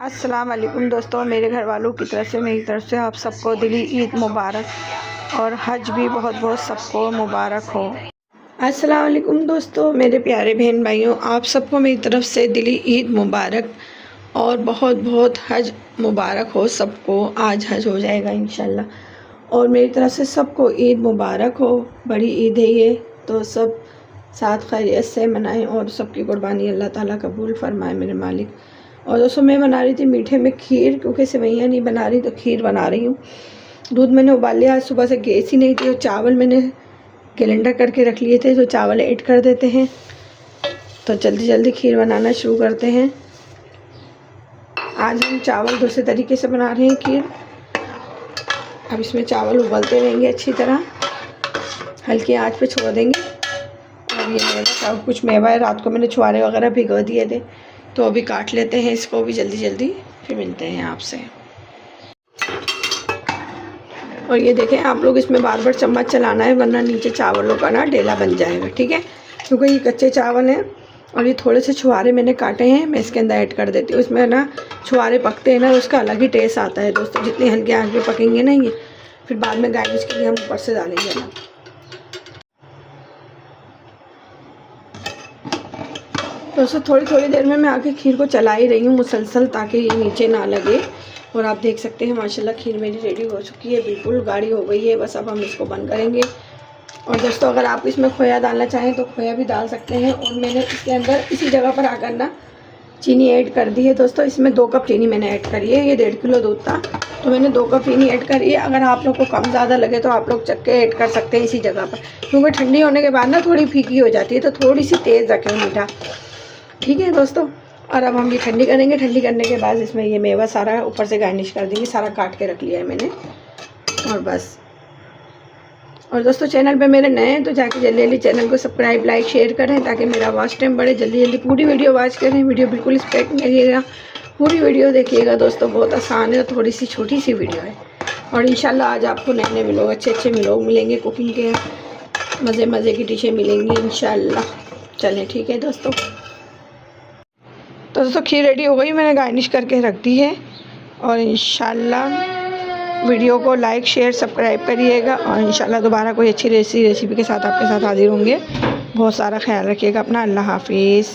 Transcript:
अस्सलाम वालेकुम दोस्तों, मेरे घर वालों की तरफ से मेरी तरफ से आप सबको दिली ईद मुबारक और हज भी बहुत बहुत सबको मुबारक हो। अस्सलाम वालेकुम दोस्तों, मेरे प्यारे बहन भाइयों, आप सबको मेरी तरफ से दिली ईद मुबारक और बहुत बहुत हज मुबारक हो सबको। आज हज हो जाएगा इंशाल्लाह और मेरी तरफ से सबको ईद मुबारक हो। बड़ी ईद है ये, तो सब साथ खैरियत से मनाएं और सबकी कुर्बानी अल्लाह ताला कबूल फरमाए मेरे मालिक। और दोस्तों मैं बना रही थी मीठे में खीर, क्योंकि सेवइयाँ नहीं बना रही तो खीर बना रही हूँ। दूध मैंने उबाल लिया, आज सुबह से गैस ही नहीं थी और चावल मैंने कैलेंडर करके रख लिए थे, तो चावल ऐड कर देते हैं। तो जल्दी जल्दी खीर बनाना शुरू करते हैं। आज हम चावल दूसरे तरीके से बना रहे हैं खीर। अब इसमें चावल उबलते रहेंगे अच्छी तरह, हल्की आंच पे छोड़ देंगे। और ये मेवा, कुछ मेवा है, रात को मैंने छुआरे वगैरह भिगो दिए थे, तो अभी काट लेते हैं इसको भी जल्दी जल्दी, फिर मिलते हैं आपसे। और ये देखें, आप लोग इसमें बार बार चम्मच चलाना है, वरना नीचे चावलों का ना ढेला बन जाएगा, ठीक है। क्योंकि ये कच्चे चावल हैं और ये थोड़े से छुआरे मैंने काटे हैं, मैं इसके अंदर ऐड कर देती हूँ। इसमें ना छुआरे पकते हैं ना, उसका अलग ही टेस्ट आता है दोस्तों। जितनी हल्की आंच पे पकेंगे ना ये, फिर बाद में गार्निश के लिए हम ऊपर से डालेंगे ना। दोस्तों थोड़ी देर में मैं आके खीर को चला ही रही हूँ मुसलसल, ताकि ये नीचे ना लगे। और आप देख सकते हैं माशाल्लाह खीर मेरी रेडी हो चुकी है, बिल्कुल गाढ़ी हो गई है। बस अब हम इसको बंद करेंगे। और दोस्तों अगर आप इसमें खोया डालना चाहें तो खोया भी डाल सकते हैं। और मैंने इसके अंदर इसी जगह पर आकर ना चीनी ऐड कर दी है दोस्तों। इसमें 2 कप चीनी मैंने ऐड करी है। ये 1.5 किलो दूध था, तो मैंने 2 कप चीनी ऐड करी है। अगर आप लोग को कम ज़्यादा लगे तो आप लोग चक्के ऐड कर सकते हैं इसी जगह पर, क्योंकि ठंडी होने के बाद ना थोड़ी फीकी हो जाती है, तो थोड़ी सी तेज़ रखें मीठा, ठीक है दोस्तों। और अब हम ये ठंडी करेंगे। ठंडी करने के बाद इसमें ये मेवा सारा ऊपर से गार्निश कर देंगे। सारा काट के रख लिया है मैंने, और बस। और दोस्तों चैनल पे मेरे नए हैं तो जाके जल्दी जल्दी चैनल को सब्सक्राइब लाइक शेयर करें, ताकि मेरा वॉच टाइम बढ़े। जल्दी जल्दी पूरी वीडियो वॉच करें, वीडियो बिल्कुल स्पेक्ट करिएगा, पूरी वीडियो देखिएगा दोस्तों। बहुत आसान है, थोड़ी सी छोटी सी वीडियो है। और इंशाल्लाह आज आपको नए नए व्लॉग, अच्छे अच्छे व्लॉग मिलेंगे, कुकिंग के मज़े मज़े की डिशें मिलेंगी इंशाल्लाह। चलें ठीक है दोस्तों। तो दोस्तों खीर रेडी हो गई, मैंने गार्निश करके रख दी है। और इंशाल्लाह वीडियो को लाइक शेयर सब्सक्राइब करिएगा। और इंशाल्लाह दोबारा कोई अच्छी रेसिपी के साथ आपके साथ हाजिर होंगे। बहुत सारा ख्याल रखिएगा अपना। अल्लाह हाफिज़।